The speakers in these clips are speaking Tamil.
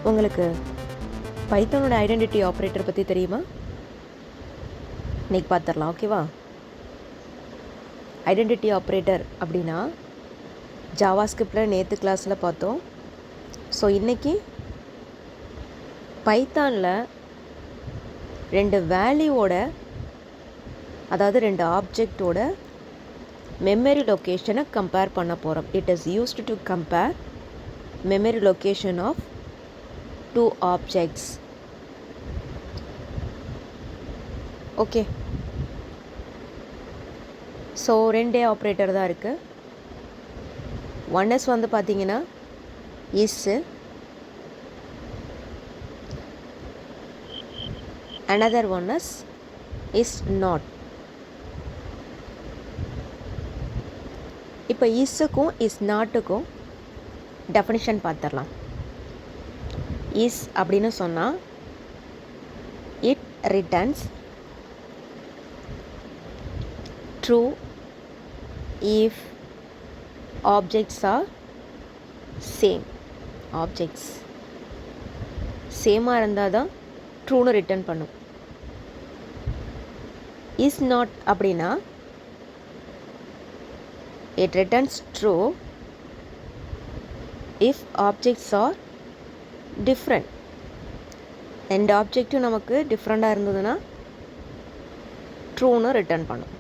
உங்களுக்கு பைத்தானோட ஐடென்டிட்டி ஆப்ரேட்டர் பற்றி தெரியுமா? இன்றைக்கி பார்த்துடலாம், ஓகேவா? ஐடென்டிட்டி ஆப்ரேட்டர் அப்படின்னா ஜாவாஸ்கிரிப்டில் நேற்று கிளாஸில் பார்த்தோம். ஸோ இன்றைக்கி பைத்தானில் 2 வேல்யூவோட, அதாவது 2 ஆப்ஜெக்டோட மெமரி லொக்கேஷனை கம்பேர் பண்ண போகிறோம். It is used to compare memory location of 2 objects. Okay, so 2 operator தான் இருக்குது. ஒன் எஸ் வந்து பார்த்தீங்கன்னா is, another one is not. இப்போ இஸ்ஸுக்கும் இஸ் நாட்டுக்கும் டெஃபினிஷன் பார்த்துடலாம். இஸ் அப்படின்னு சொன்னால் it returns true if objects are same. Objects சேமாக இருந்தால் தான் ட்ரூன்னு ரிட்டர்ன் பண்ணும். இஸ் நாட் அப்படின்னா it returns true if objects are different. 2 ஆப்ஜெக்ட்டும் நமக்கு டிஃப்ரெண்ட்டாக இருந்ததுன்னா ட்ரூன்னு ரிட்டர்ன் பண்ணும்.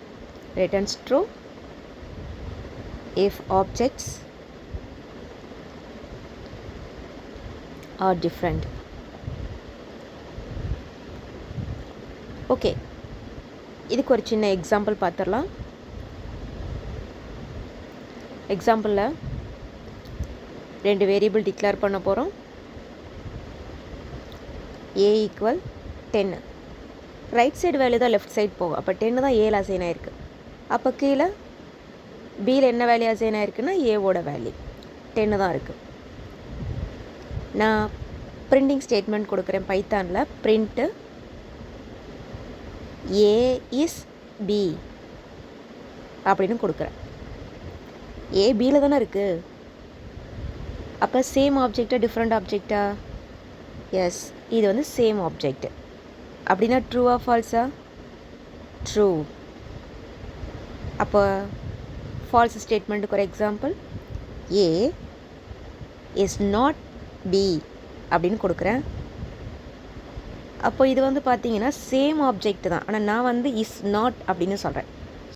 Returns true if objects are different. Okay, இதுக்கு ஒரு சின்ன எக்ஸாம்பிள் பார்த்துடலாம். எக்ஸாம்பிளில் 2 வேரியபிள் டிக்ளேர் பண்ண போகிறோம். a = 10. ரைட் சைடு வேல்யூ தான் லெஃப்ட் சைடு போகும். அப்போ 10 தான் ஏல அசைன் ஆகிருக்கு. அப்போ கீழே பியில் என்ன வேல்யூ அசைன் ஆகிருக்குன்னா ஏவோட வேல்யூ 10 தான் இருக்குது. நான் பிரிண்டிங் ஸ்டேட்மெண்ட் கொடுக்குறேன் பைத்தானில். பிரிண்ட்டு ஏ இஸ் பி அப்படின்னு கொடுக்குறேன். ஏ பியில் தானே இருக்குது. அப்போ சேம் ஆப்ஜெக்டா டிஃப்ரெண்ட் ஆப்ஜெக்டா? எஸ், இது வந்து சேம் ஆப்ஜெக்ட். அப்படின்னா ட்ரூவா ஃபால்ஸா? ட்ரூ. அப்போ ஃபால்ஸ் ஸ்டேட்மெண்ட்டுக்கு ஒரு example, A is not be அப்படின்னு கொடுக்குறேன். அப்போ இது வந்து பார்த்தீங்கன்னா சேம் ஆப்ஜெக்ட் தான், ஆனால் நான் வந்து இஸ் நாட் அப்படின்னு சொல்கிறேன்.